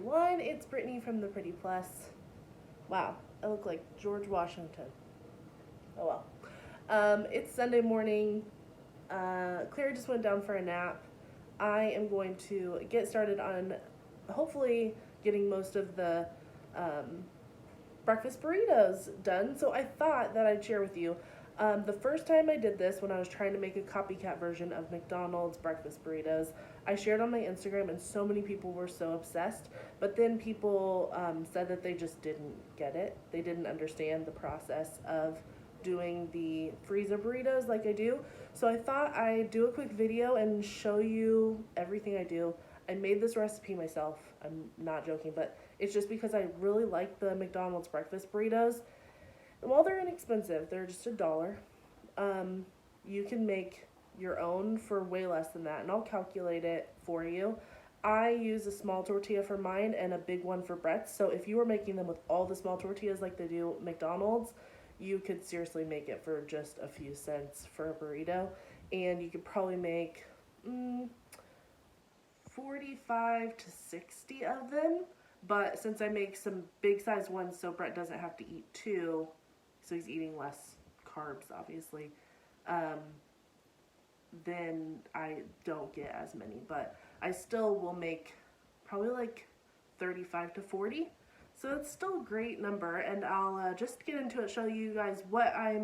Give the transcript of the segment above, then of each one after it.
everyone, it's Brittany from The Pretty Plus. Wow, I look like George Washington. Oh well. It's Sunday morning. Claire just went down for a nap. I am going to get started on hopefully getting most of the breakfast burritos done. So I thought that I'd share with you. The first time I did this, when I was trying to make a copycat version of McDonald's breakfast burritos, I shared on my Instagram and so many people were so obsessed. But then people said that they just didn't get it. They didn't understand the process of doing the freezer burritos like I do. So I thought I'd do a quick video and show you everything I do. I made this recipe myself. I'm not joking, but it's just because I really like the McDonald's breakfast burritos. And while they're inexpensive, they're just $1. You can make your own for way less than that, and I'll calculate it for you. I use a small tortilla for mine and a big one for Brett's. So if you were making them with all the small tortillas like they do at McDonald's, you could seriously make it for just a few cents for a burrito. And you could probably make 45 to 60 of them. But since I make some big size ones so Brett doesn't have to eat two, so he's eating less carbs obviously, then I don't get as many. But I still will make probably like 35 to 40. So it's still a great number, and I'll just get into it, show you guys what I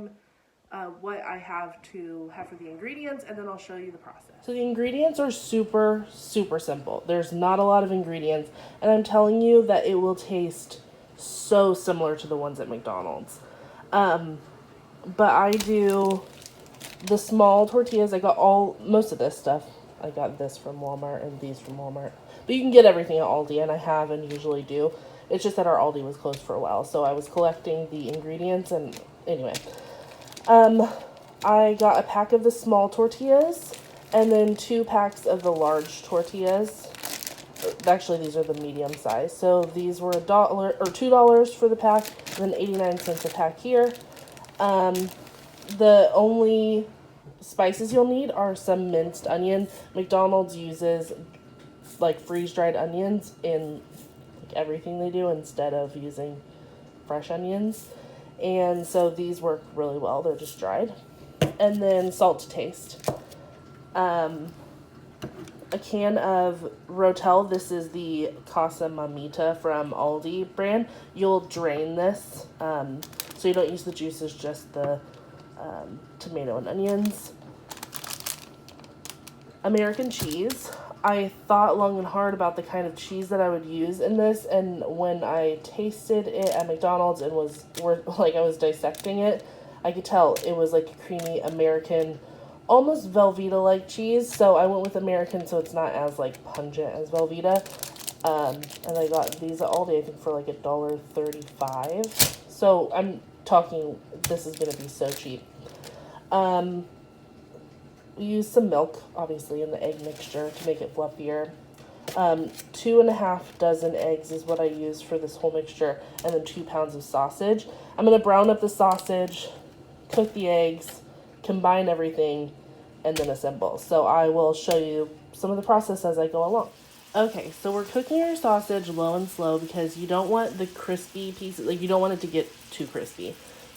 have for the ingredients, and then I'll show you the process. So the ingredients are super simple. There's not a lot of ingredients, and I'm telling you that it will taste so similar to the ones at McDonald's. But I do the small tortillas. I got most of this stuff. I got this from Walmart and these from Walmart. But you can get everything at Aldi, and I have and usually do. It's just that our Aldi was closed for a while, so I was collecting the ingredients, and anyway. I got a pack of the small tortillas, and then 2 packs of the large tortillas. Actually, these are the medium size. So these were $1 or $2 for the pack, and then 89 cents a pack here. The only spices you'll need are some minced onion. McDonald's uses like freeze-dried onions in everything they do instead of using fresh onions, and so these work really well. They're just dried. And then salt to taste. A can of Rotel. This is the Casa Mamita from Aldi brand. You'll drain this, so you don't use the juices, just the tomato and onions. American cheese. I thought long and hard about the kind of cheese that I would use in this, and when I tasted it at McDonald's and I was dissecting it, I could tell it was like a creamy American, almost Velveeta-like cheese. So I went with American, so it's not as like pungent as Velveeta. And I got these at Aldi, I think, for like $1.35. So I'm talking, this is gonna be so cheap. Use some milk, obviously, in the egg mixture to make it fluffier. 2.5 dozen eggs is what I use for this whole mixture, and then 2 pounds of sausage. I'm going to brown up the sausage, cook the eggs, combine everything, and then assemble. So I will show you some of the process as I go along. Okay, so we're cooking our sausage low and slow because you don't want the crispy pieces, like you don't want it to get too crispy.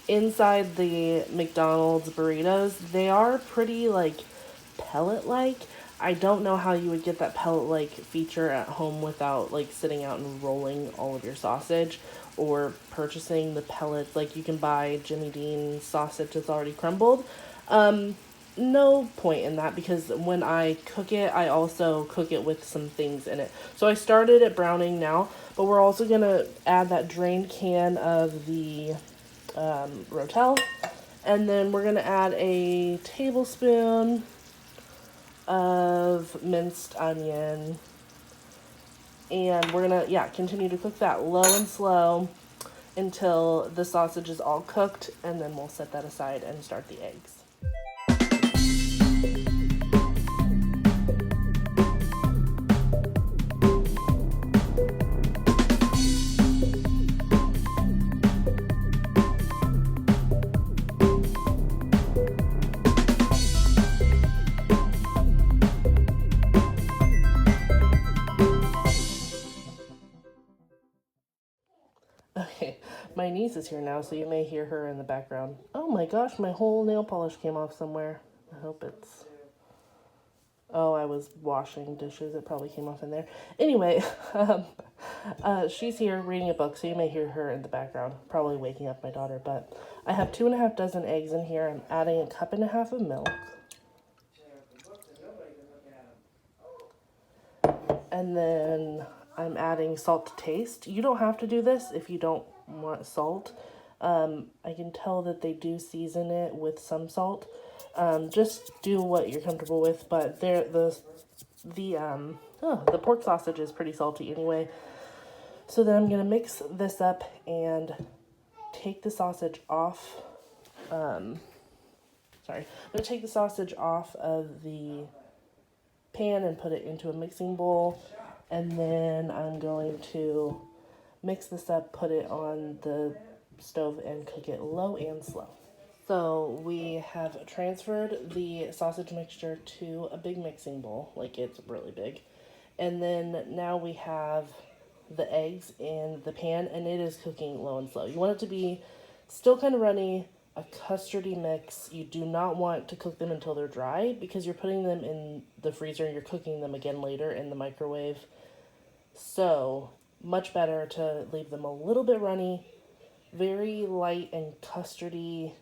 Inside the McDonald's burritos, they are pretty like pellet-like. I don't know how you would get that pellet-like feature at home without like sitting out and rolling all of your sausage or purchasing the pellets. Like you can buy Jimmy Dean sausage that's already crumbled. No point in that, because when I cook it, I also cook it with some things in it. So I started at browning now, but we're also going to add that drained can of the Rotel, and then we're going to add a tablespoon of minced onion, and we're going to continue to cook that low and slow until the sausage is all cooked, and then we'll set that aside and start the eggs. Okay, my niece is here now, so you may hear her in the background. Oh my gosh, my whole nail polish came off somewhere. I hope it's... Oh, I was washing dishes. It probably came off in there. Anyway, she's here reading a book, so you may hear her in the background, probably waking up my daughter. But I have 2.5 dozen eggs in here. I'm adding 1.5 cups of milk. And then I'm adding salt to taste. You don't have to do this if you don't want salt. I can tell that they do season it with some salt. Just do what you're comfortable with, but the pork sausage is pretty salty anyway. So then I'm gonna mix this up and take the sausage off. I'm gonna take the sausage off of the pan and put it into a mixing bowl, and then I'm going to mix this up, put it on the stove, and cook it low and slow. So we have transferred the sausage mixture to a big mixing bowl, like it's really big, and then now we have the eggs in the pan, and it is cooking low and slow. You want it to be still kind of runny, a custardy mix. You do not want to cook them until they're dry, because you're putting them in the freezer and you're cooking them again later in the microwave. So much better to leave them a little bit runny, very light and custardy,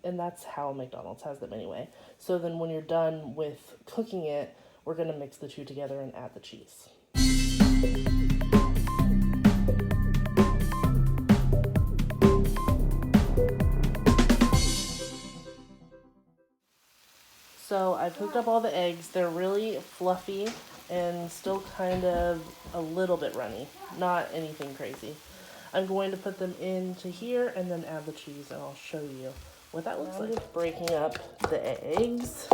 and that's how McDonald's has them anyway. So then when you're done with cooking it, we're going to mix the two together and add the cheese. So I've hooked up all the eggs. They're really fluffy and still kind of a little bit runny. Not anything crazy. I'm going to put them into here and then add the cheese, and I'll show you what that looks like. I'm just breaking up the eggs,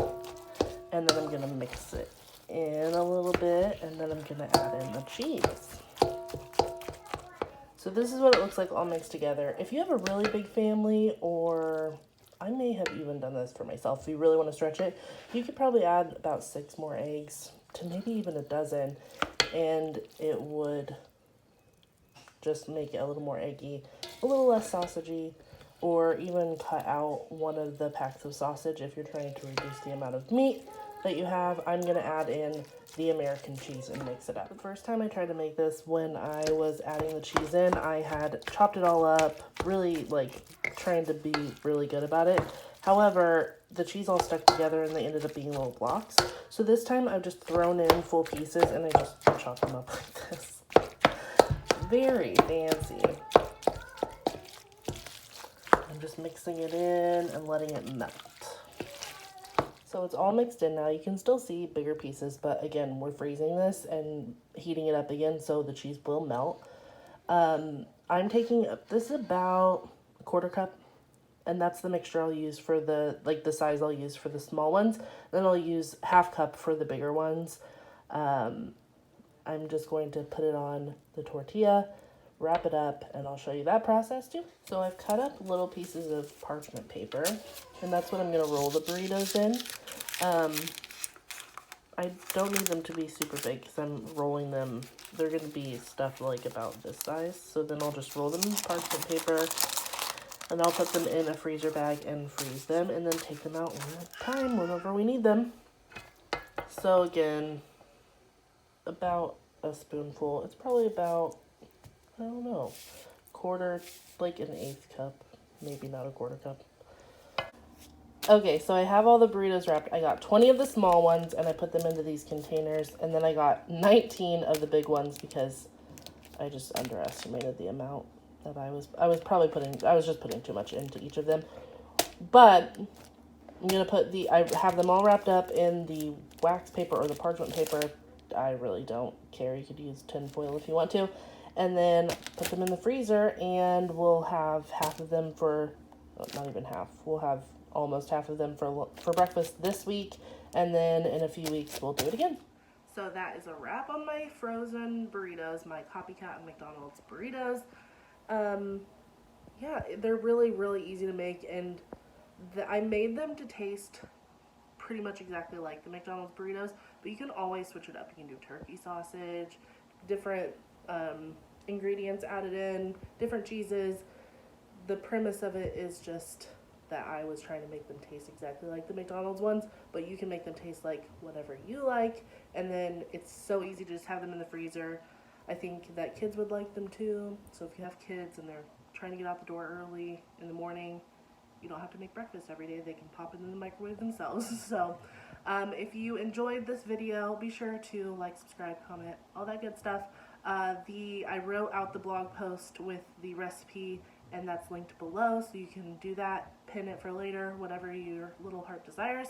and then I'm going to mix it in a little bit, and then I'm going to add in the cheese. So this is what it looks like all mixed together. If you have a really big family, or I may have even done this for myself, if you really want to stretch it, you could probably add about 6 more eggs to maybe even a dozen, and it would just make it a little more eggy, a little less sausagey, or even cut out one of the packs of sausage if you're trying to reduce the amount of meat that you have. I'm going to add in the American cheese and mix it up. The first time I tried to make this, when I was adding the cheese in, I had chopped it all up, really trying to be really good about it. However, the cheese all stuck together and they ended up being little blocks. So this time I've just thrown in full pieces and I just chop them up like this. Very fancy. I'm just mixing it in and letting it melt. So it's all mixed in now. You can still see bigger pieces, but again, we're freezing this and heating it up again so the cheese will melt. I'm taking, this is about 1/4 cup, and that's the mixture I'll use for the size I'll use for the small ones. Then I'll use 1/2 cup for the bigger ones. I'm just going to put it on the tortilla, wrap it up, and I'll show you that process too. So I've cut up little pieces of parchment paper, and that's what I'm going to roll the burritos in. I don't need them to be super big because I'm rolling them. They're going to be stuffed like about this size. So then I'll just roll them in parchment paper, and I'll put them in a freezer bag and freeze them, and then take them out one at a time whenever we need them. So again, about a spoonful. It's probably about, I don't know, 1/4, like an 1/8 cup, maybe not a 1/4 cup. Okay, so I have all the burritos wrapped. I got 20 of the small ones and I put them into these containers, and then I got 19 of the big ones because I just underestimated the amount that I was just putting too much into each of them. But I'm gonna I have them all wrapped up in the wax paper or the parchment paper. I really don't care. You could use tin foil if you want to. And then put them in the freezer, and we'll have half of them for, not even half, we'll have almost half of them for breakfast this week, and then in a few weeks we'll do it again. So that is a wrap on my frozen burritos, my Copycat and McDonald's burritos. Yeah, they're really, really easy to make, and I made them to taste pretty much exactly like the McDonald's burritos, but you can always switch it up. You can do turkey sausage, different ingredients added in, different cheeses. The premise of it is just that I was trying to make them taste exactly like the McDonald's ones, but you can make them taste like whatever you like, and then it's so easy to just have them in the freezer. I think that kids would like them too, so if you have kids and they're trying to get out the door early in the morning, you don't have to make breakfast every day. They can pop it in the microwave themselves. So if you enjoyed this video, be sure to like, subscribe, comment, all that good stuff. I wrote out the blog post with the recipe, and that's linked below, so you can do that, pin it for later, whatever your little heart desires.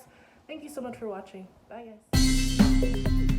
Thank you so much for watching. Bye, guys.